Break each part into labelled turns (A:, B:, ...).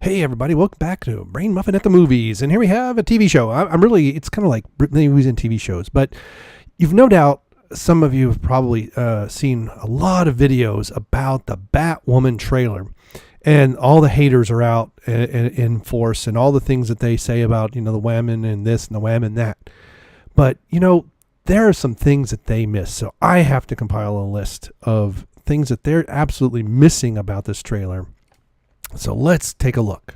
A: Hey everybody, welcome back to Brain Muffin at the Movies. And here we have a TV show. It's kind of like movies and TV shows, but you've no doubt, some of you have probably seen a lot of videos about the Batwoman trailer. And all the haters are out in force, and all the things that they say about, the wahmen and this and the wahmen that. But, there are some things that they miss. So I have to compile a list of things that they're absolutely missing about this trailer. So let's take a look.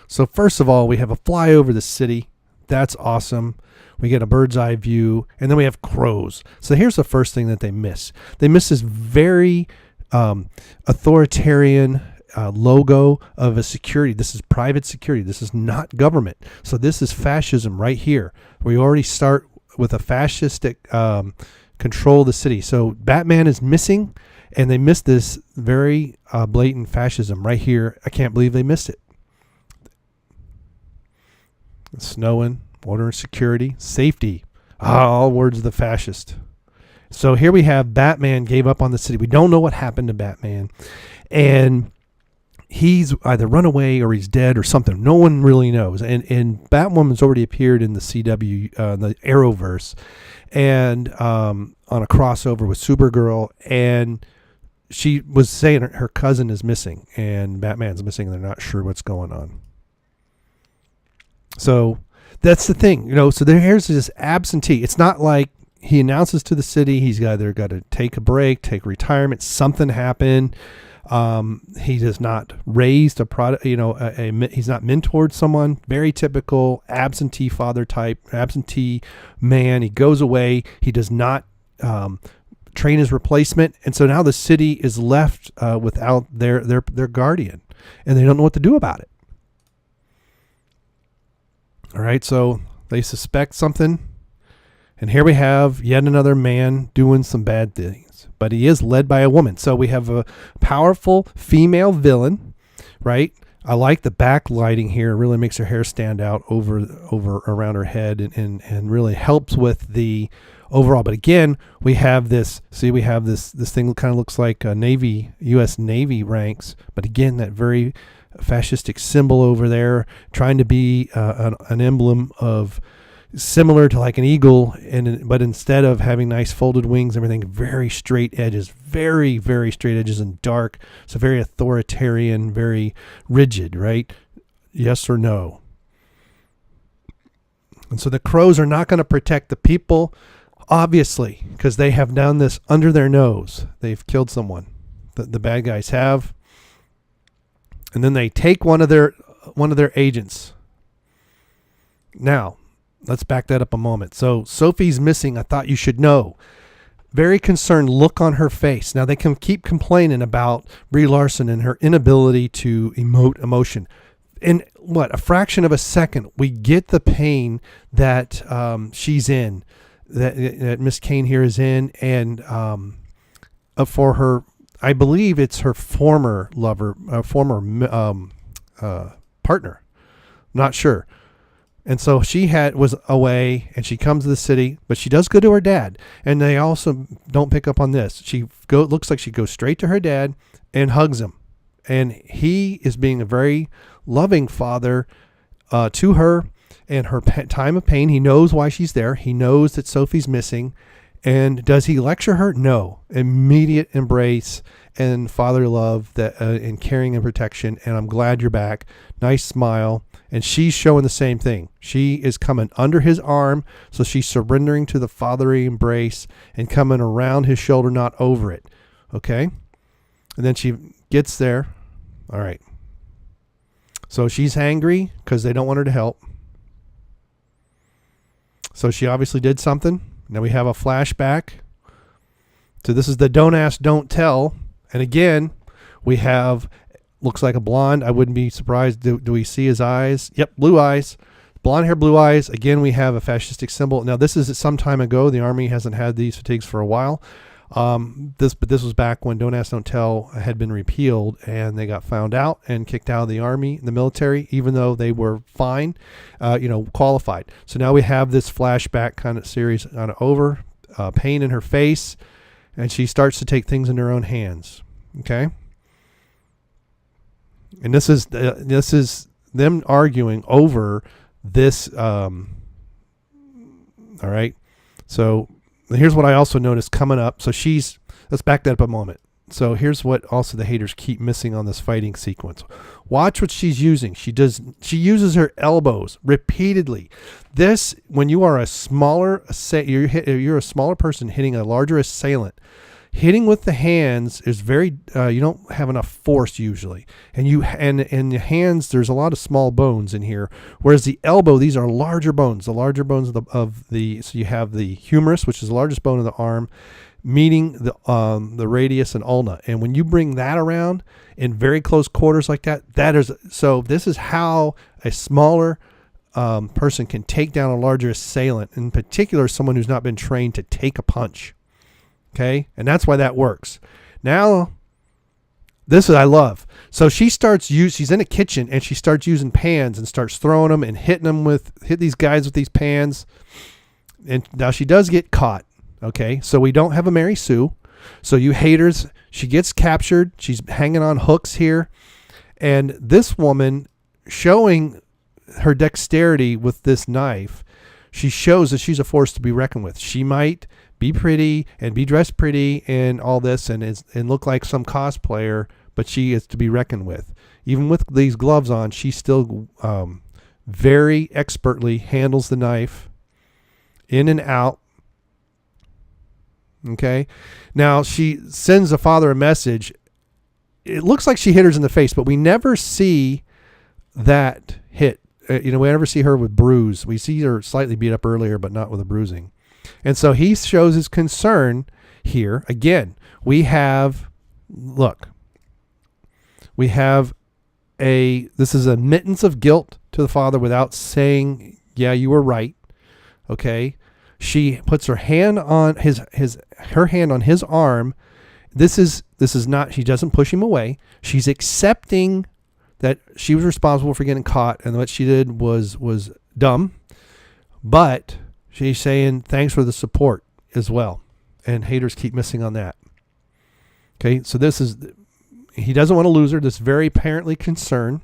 A: So first of all, we have a flyover the city. That's awesome. We get a bird's eye view, and then we have crows. So here's the first thing that they miss. They miss this very authoritarian logo of a security. This is private security. This is not government. So this is fascism right here. We already start with a fascistic control of the city. So Batman is missing. And they missed this very blatant fascism right here. I can't believe they missed it. It's snowing, order and security, safety. All words of the fascist. So here we have Batman gave up on the city. We don't know what happened to Batman. And he's either run away or he's dead or something. No one really knows. And Batwoman's already appeared in the CW, the Arrowverse, and on a crossover with Supergirl. And she was saying her cousin is missing and Batman's missing, and they're not sure what's going on. So that's the thing, so here's this absentee. It's not like he announces to the city he's either got to take a break, take retirement, something happened. He does not raise a product, he's not mentored someone. Very typical absentee father type, absentee man. He goes away. He does not train his replacement, and so now the city is left without their guardian, and they don't know what to do about it. All right, so they suspect something, and here we have yet another man doing some bad things, but he is led by a woman. So we have a powerful female villain, right? I like the backlighting here. It really makes her hair stand out over around her head, and really helps with the overall. But again, we have this. See, we have this thing that kind of looks like a U.S. Navy ranks. But again, that very fascistic symbol over there, trying to be an emblem of similar to like an eagle, but instead of having nice folded wings, everything very straight edges, very very straight edges and dark. So very authoritarian, very rigid, right? Yes or no. And so the crows are not going to protect the people. Obviously, because they have done this under their nose. They've killed someone. The bad guys have. And then they take one of their agents. Now, let's back that up a moment. So Sophie's missing. I thought you should know. Very concerned look on her face. Now they can keep complaining about Brie Larson and her inability to emote emotion. In a fraction of a second, we get the pain that she's in. That Miss Kane here is in, and for her, I believe it's her former lover, partner, not sure. And so she was away, and she comes to the city, but she does go to her dad, and they also don't pick up on this. Looks like she goes straight to her dad and hugs him, and he is being a very loving father to her. And her time of pain, he knows why she's there. He knows that Sophie's missing. And does he lecture her? No. Immediate embrace and father love and caring and protection. And I'm glad you're back. Nice smile. And she's showing the same thing. She is coming under his arm. So she's surrendering to the fatherly embrace and coming around his shoulder, not over it. Okay? And then she gets there. All right. So she's angry because they don't want her to help. So she obviously did something. Now we have a flashback. So this is the don't ask, don't tell. And again, we have, looks like a blonde. I wouldn't be surprised. Do we see his eyes? Yep, blue eyes. Blonde hair, blue eyes. Again, we have a fascistic symbol. Now this is some time ago. The army hasn't had these fatigues for a while. This was back when Don't Ask, Don't Tell had been repealed, and they got found out and kicked out of the army, the military, even though they were fine, qualified. So now we have this flashback kind of series over, pain in her face, and she starts to take things in her own hands. Okay. And this is them arguing over this. All right. So here's what I also noticed coming up. So let's back that up a moment. So here's what also the haters keep missing on this fighting sequence. Watch what she's using. She uses her elbows repeatedly. This, when you are you're a smaller person hitting a larger assailant, hitting with the hands is very, you don't have enough force usually. And in the hands, there's a lot of small bones in here. Whereas the elbow, these are larger bones, the larger bones so you have the humerus, which is the largest bone of the arm, meeting the radius and ulna. And when you bring that around in very close quarters like that, this is how a smaller person can take down a larger assailant, in particular, someone who's not been trained to take a punch. Okay. And that's why that works. Now, this is I love. So she's in a kitchen and she starts using pans and starts throwing them and hit these guys with these pans. And now she does get caught. Okay, so we don't have a Mary Sue. So you haters, she gets captured. She's hanging on hooks here. And this woman, showing her dexterity with this knife, she shows that she's a force to be reckoned with. She might be pretty and be dressed pretty and all this and look like some cosplayer, but she is to be reckoned with. Even with these gloves on, she still very expertly handles the knife in and out. Okay. Now she sends the father a message. It looks like she hit her in the face, but we never see that hit. We never see her with bruise. We see her slightly beat up earlier, but not with a bruising. And so he shows his concern here. Again, this is admittance of guilt to the father without saying, yeah, you were right. Okay. She puts her hand on her hand on his arm. This is not, she doesn't push him away. She's accepting that she was responsible for getting caught and what she did was dumb, but she's saying thanks for the support as well. And haters keep missing on that. Okay. So he doesn't want to lose her. This very apparently concern.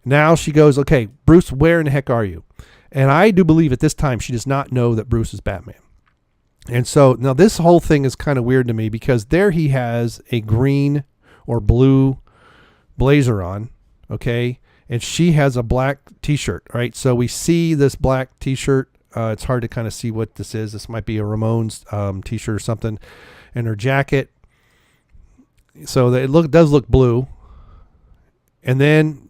A: Now she goes, okay, Bruce, where in the heck are you? And I do believe at this time she does not know that Bruce is Batman. And so now this whole thing is kind of weird to me because there he has a green or blue blazer on, okay? And she has a black t-shirt, right? So we see this black t-shirt. It's hard to kind of see what this is. This might be a Ramones t-shirt or something. And her jacket. So it does look blue. And then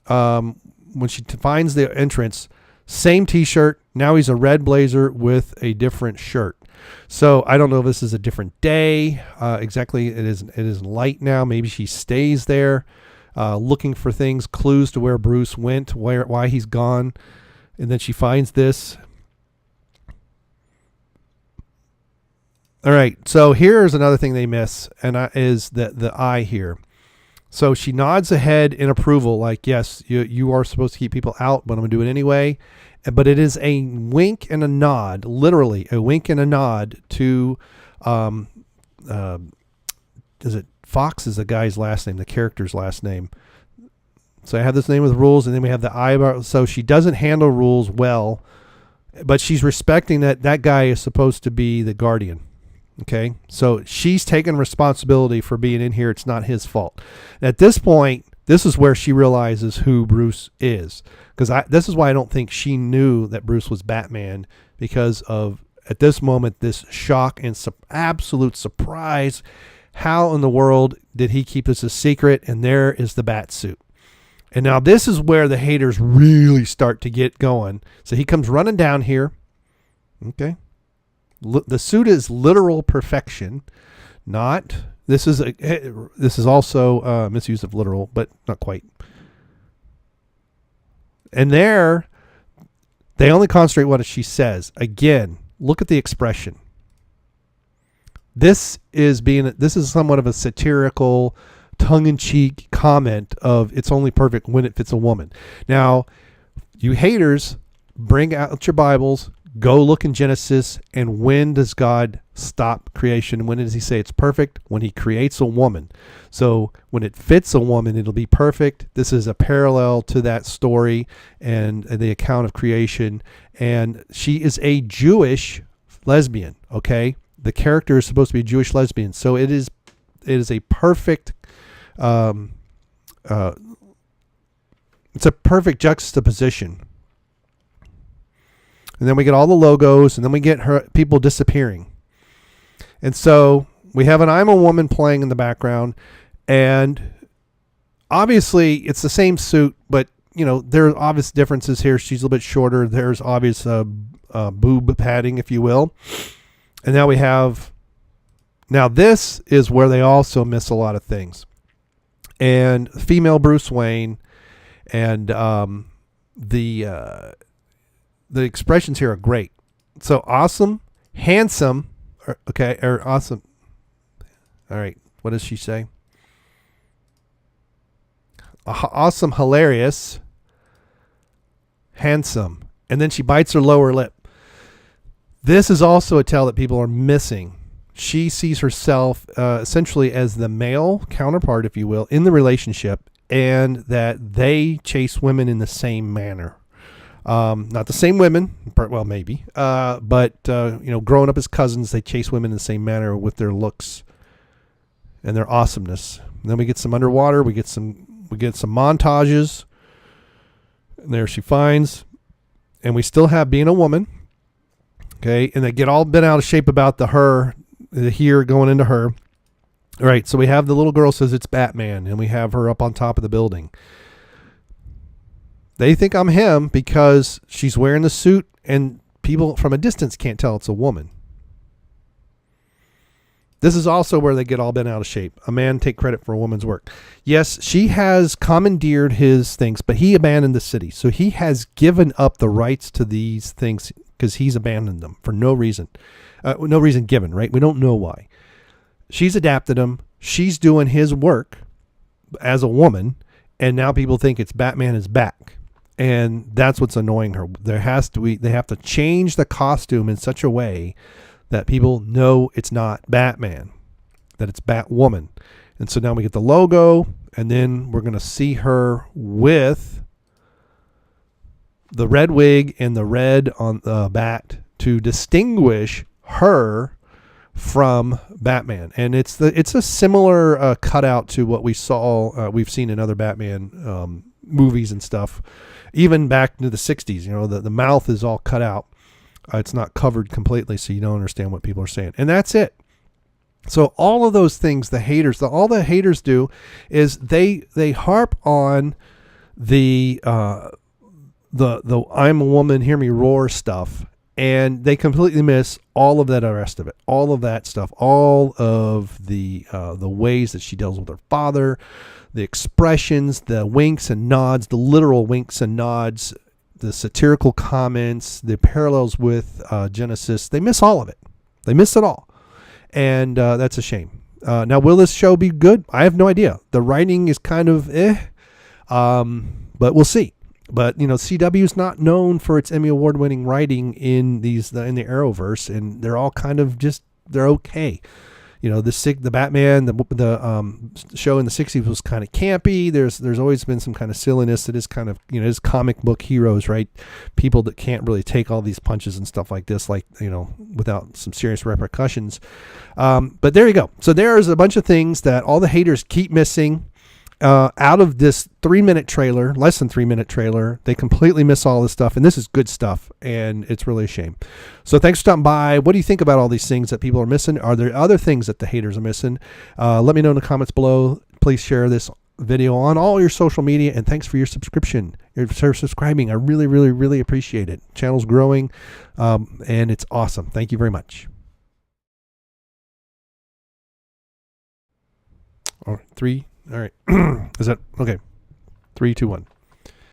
A: when she finds the entrance, same t-shirt. Now he's a red blazer with a different shirt. So I don't know if this is a different day. Exactly. It is light now. Maybe she stays there looking for things, clues to where Bruce went, why he's gone. And then she finds this. All right. So here's another thing they miss, and is the eye here. So she nods her head in approval, like, yes, you are supposed to keep people out, but I'm going to do it anyway. But it is a wink and a nod, literally a wink and a nod to, is it Fox is the guy's last name, the character's last name. So I have this name with rules, and then we have the eyebrow. So she doesn't handle rules well, but she's respecting that guy is supposed to be the guardian. Okay, so she's taking responsibility for being in here. It's not his fault. At this point, this is where she realizes who Bruce is. Because this is why I don't think she knew that Bruce was Batman, because of, at this moment, this shock and absolute surprise. How in the world did he keep this a secret? And there is the bat suit. And now this is where the haters really start to get going. So he comes running down here. Okay. The suit is literal perfection, not. This is also misuse of literal, but not quite. And there, they only concentrate what she says. Again, look at the expression. This is somewhat of a satirical, tongue-in-cheek comment of it's only perfect when it fits a woman. Now, you haters, bring out your Bibles. Go look in Genesis. And when does God stop creation? When does he say it's perfect? When he creates a woman. So when it fits a woman, it'll be perfect. This is a parallel to that story and the account of creation. And she is a Jewish lesbian. Okay. The character is supposed to be a Jewish lesbian. So it is a perfect, it's a perfect juxtaposition. And then we get all the logos, and then we get people disappearing. And so we have an I'm a Woman playing in the background, and obviously it's the same suit, but there are obvious differences here. She's a little bit shorter. There's obvious boob padding, if you will. And now this is where they also miss a lot of things. And female Bruce Wayne, and the expressions here are great. So awesome, handsome, or awesome. All right, what does she say? Awesome, hilarious, handsome. And then she bites her lower lip. This is also a tell that people are missing. She sees herself essentially as the male counterpart, if you will, in the relationship, and that they chase women in the same manner. Not the same women, well, maybe, but growing up as cousins, they chase women in the same manner with their looks and their awesomeness. And then we get some underwater. We get some montages. And there she finds, and we still have being a woman. Okay, and they get all bent out of shape about the here going into her. All right, so we have the little girl says it's Batman, and we have her up on top of the building. They think I'm him because she's wearing the suit, and people from a distance can't tell it's a woman. This is also where they get all bent out of shape. A man take credit for a woman's work. Yes, she has commandeered his things, but he abandoned the city. So he has given up the rights to these things because he's abandoned them for no reason. No reason given, right? We don't know why. She's adapted him. She's doing his work as a woman, and now people think it's Batman is back. And that's what's annoying her. They have to change the costume in such a way that people know it's not Batman, that it's Batwoman. And so now we get the logo, and then we're going to see her with the red wig and the red on the bat to distinguish her from Batman. And it's a similar cutout to what we've seen in other Batman movies and stuff, even back into the 60s. The mouth is all cut out. It's not covered completely, so you don't understand what people are saying. And that's it. So all of those things, all the haters do is they harp on the I'm a woman, hear me roar stuff, and they completely miss all of that rest of it, all of that stuff, all of the ways that she deals with her father, the expressions, the winks and nods, the literal winks and nods, the satirical comments, the parallels with Genesis. They miss all of it. They miss it all. And that's a shame. Now, will this show be good? I have no idea. The writing is kind of but we'll see. But, CW is not known for its Emmy Award-winning writing in the Arrowverse, and they're all kind of they're okay. The Batman, the show in the 60s was kind of campy. There's always been some kind of silliness. It is kind of, it's comic book heroes, right? People that can't really take all these punches and stuff like this, without some serious repercussions. But there you go. So there's a bunch of things that all the haters keep missing. Out of this 3-minute trailer, less than 3-minute trailer, they completely miss all this stuff, and this is good stuff, and it's really a shame. So thanks for stopping by. What do you think about all these things that people are missing? Are there other things that the haters are missing? Let me know in the comments below. Please share this video on all your social media, and thanks for your subscription. For subscribing. I really, really, really appreciate it. Channel's growing, and it's awesome. Thank you very much. All right, 3. All right. Is that okay? 3, 2, 1.